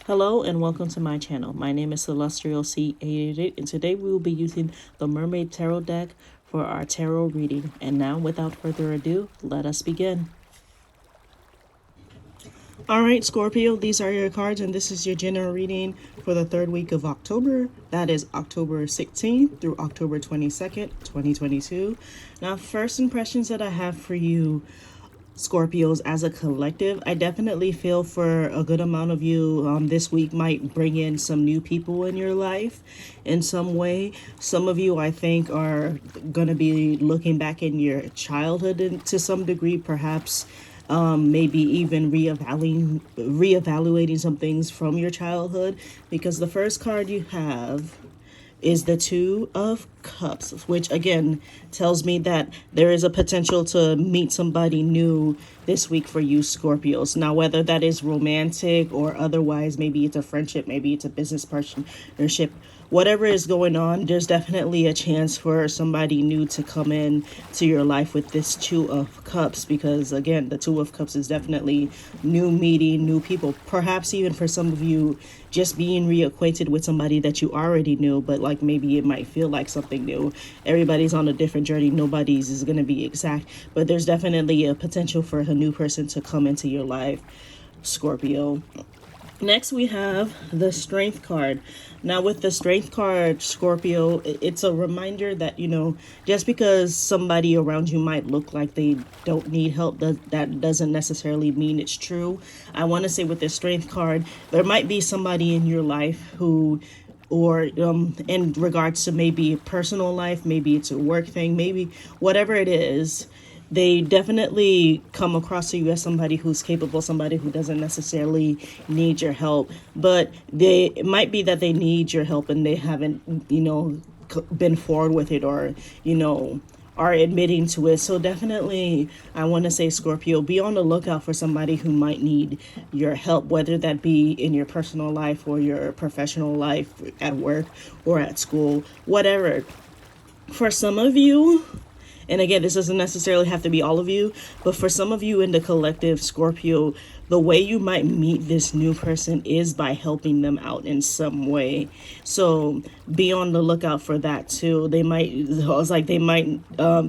Hello and welcome to my channel. My name is Celestial C88 and today we will be using the Mermaid Tarot deck for our tarot reading. And now without further ado, let us begin. Alright Scorpio, these are your cards and this is your general reading for the third week of October. That is October 16th through October 22nd, 2022. Now first impressions that I have for you Scorpios as a collective, I definitely feel for a good amount of you this week might bring in some new people in your life in some way. Some of you I think are going to be looking back in your childhood and to some degree perhaps maybe even reevaluating some things from your childhood, because the first card you have is the Two of Cups, which again tells me that there is a potential to meet somebody new this week for you Scorpios. Now, whether that is romantic or otherwise, maybe it's a friendship, maybe it's a business partnership, whatever is going on, there's definitely a chance for somebody new to come in to your life with this Two of Cups, because again, the Two of Cups is definitely new meeting, new people, perhaps even for some of you just being reacquainted with somebody that you already knew, but like maybe it might feel like something new. Everybody's on a different journey. Nobody's is going to be exact, but there's definitely a potential for a new person to come into your life, Scorpio. Next, we have the Strength card. Now, with the Strength card, Scorpio, it's a reminder that, just because somebody around you might look like they don't need help, that doesn't necessarily mean it's true. I want to say with the Strength card, there might be somebody in your life who, or in regards to maybe personal life, maybe it's a work thing, maybe whatever it is, they definitely come across to you as somebody who's capable, somebody who doesn't necessarily need your help, but it might be that they need your help and they haven't, been forward with it, or, are admitting to it. So definitely, I want to say, Scorpio, be on the lookout for somebody who might need your help, whether that be in your personal life or your professional life, at work or at school, whatever. For some of you, and again, this doesn't necessarily have to be all of you, but for some of you in the collective, Scorpio, the way you might meet this new person is by helping them out in some way. So be on the lookout for that too. They might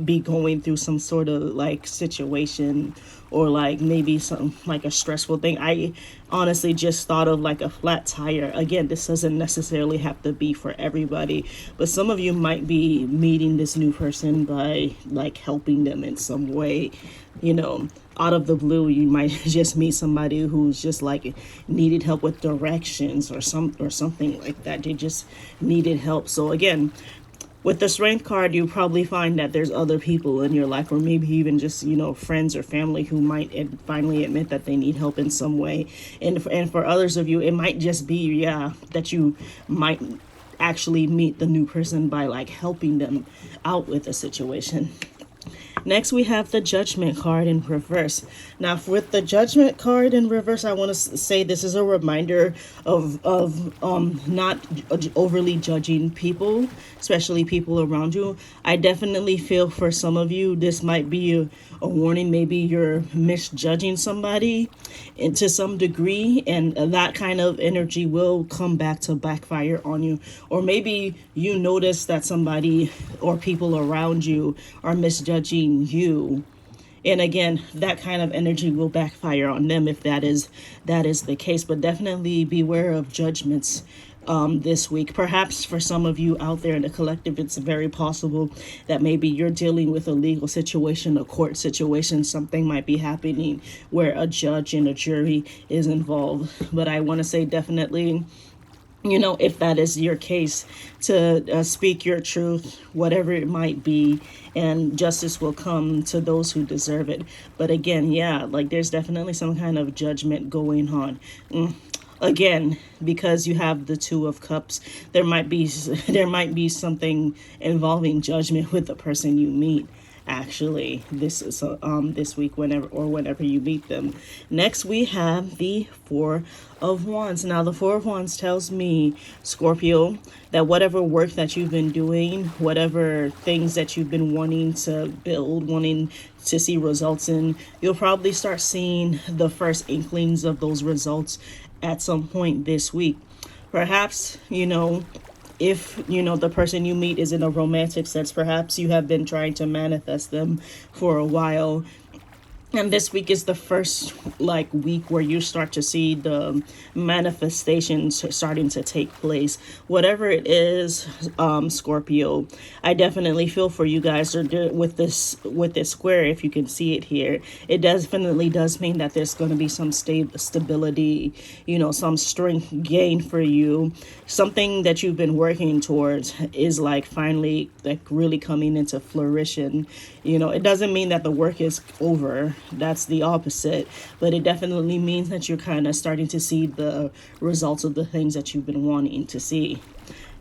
be going through some sort of like situation, or like maybe some like a stressful thing. I honestly just thought of like a flat tire. Again, this doesn't necessarily have to be for everybody, but some of you might be meeting this new person by like helping them in some way. Out of the blue, you might just meet somebody who's just like needed help with directions or something like that. They just needed help. So again, with the Strength card, you probably find that there's other people in your life, or maybe even just, friends or family who might finally admit that they need help in some way. And for others of you, it might just be, that you might actually meet the new person by like helping them out with a situation. Next, we have the Judgment card in reverse. Now, with the Judgment card in reverse, I want to say this is a reminder of not overly judging people, especially people around you. I definitely feel for some of you, this might be a warning. Maybe you're misjudging somebody and to some degree, and that kind of energy will come back to backfire on you. Or maybe you notice that somebody or people around you are misjudging you, and again, that kind of energy will backfire on them if that is the case. But definitely beware of judgments this week. Perhaps for some of you out there in the collective, it's very possible that maybe you're dealing with a legal situation, a court situation. Something might be happening where a judge and a jury is involved. But I want to say definitely, if that is your case, to speak your truth, whatever it might be, and justice will come to those who deserve it. But again, like there's definitely some kind of judgment going on. Again, because you have the Two of Cups, there might be something involving judgment with the person you meet. Actually, this is this week, whenever you meet them. Next, we have the Four of Wands. Now, the Four of Wands tells me, Scorpio, that whatever work that you've been doing, whatever things that you've been wanting to build, wanting to see results in, you'll probably start seeing the first inklings of those results at some point this week. Perhaps, if the person you meet is in a romantic sense, perhaps you have been trying to manifest them for a while, and this week is the first week where you start to see the manifestations starting to take place. Whatever it is, Scorpio, I definitely feel for you guys with this square. If you can see it here, it definitely does mean that there's going to be some stability, some strength gained for you. Something that you've been working towards is finally really coming into fruition. It doesn't mean that the work is over. That's the opposite. But it definitely means that you're kind of starting to see the results of the things that you've been wanting to see.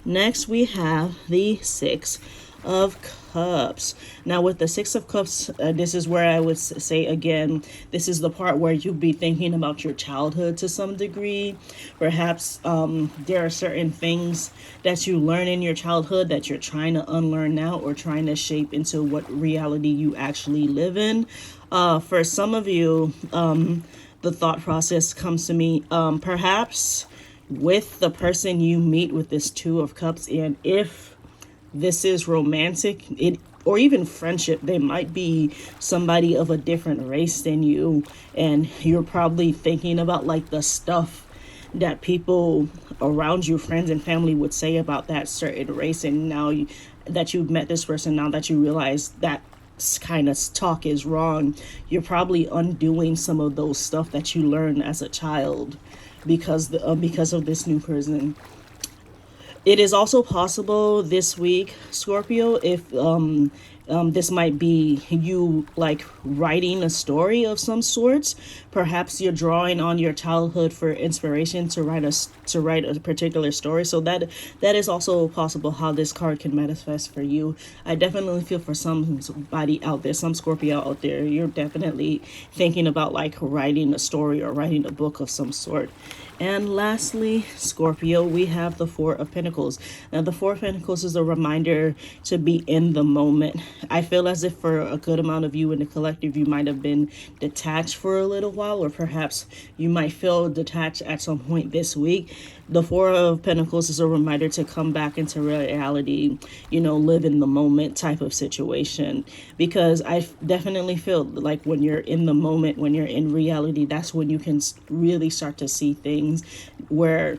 Next, we have the Six of Cups. Now, with the Six of Cups, this is where I would say again, this is the part where you'll be thinking about your childhood to some degree. Perhaps there are certain things that you learn in your childhood that you're trying to unlearn now, or trying to shape into what reality you actually live in. For some of you, the thought process comes to me, perhaps with the person you meet with this Two of Cups, and if this is romantic, or even friendship, they might be somebody of a different race than you, and you're probably thinking about the stuff that people around you, friends and family, would say about that certain race. And now that you've met this person, now that you realize that kind of talk is wrong, you're probably undoing some of those stuff that you learned as a child because of this new person. It is also possible this week, Scorpio, if this might be you writing a story of some sorts. Perhaps you're drawing on your childhood for inspiration to write a particular story. So that is also possible how this card can manifest for you. I definitely feel for somebody out there, some Scorpio out there, you're definitely thinking about writing a story or writing a book of some sort. And lastly, Scorpio, we have the Four of Pentacles. Now, the Four of Pentacles is a reminder to be in the moment. I feel as if for a good amount of you in the collective, you might have been detached for a little while, or perhaps you might feel detached at some point this week. The Four of Pentacles is a reminder to come back into reality, live in the moment type of situation. Because I definitely feel when you're in the moment, when you're in reality, that's when you can really start to see things where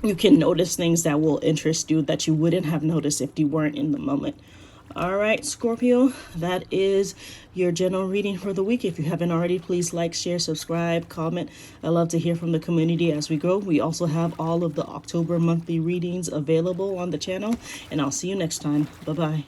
you can notice things that will interest you that you wouldn't have noticed if you weren't in the moment. All right, Scorpio, that is your general reading for the week. If you haven't already, please like, share, subscribe, comment. I love to hear from the community as we grow. We also have all of the October monthly readings available on the channel, and I'll see you next time. Bye-bye.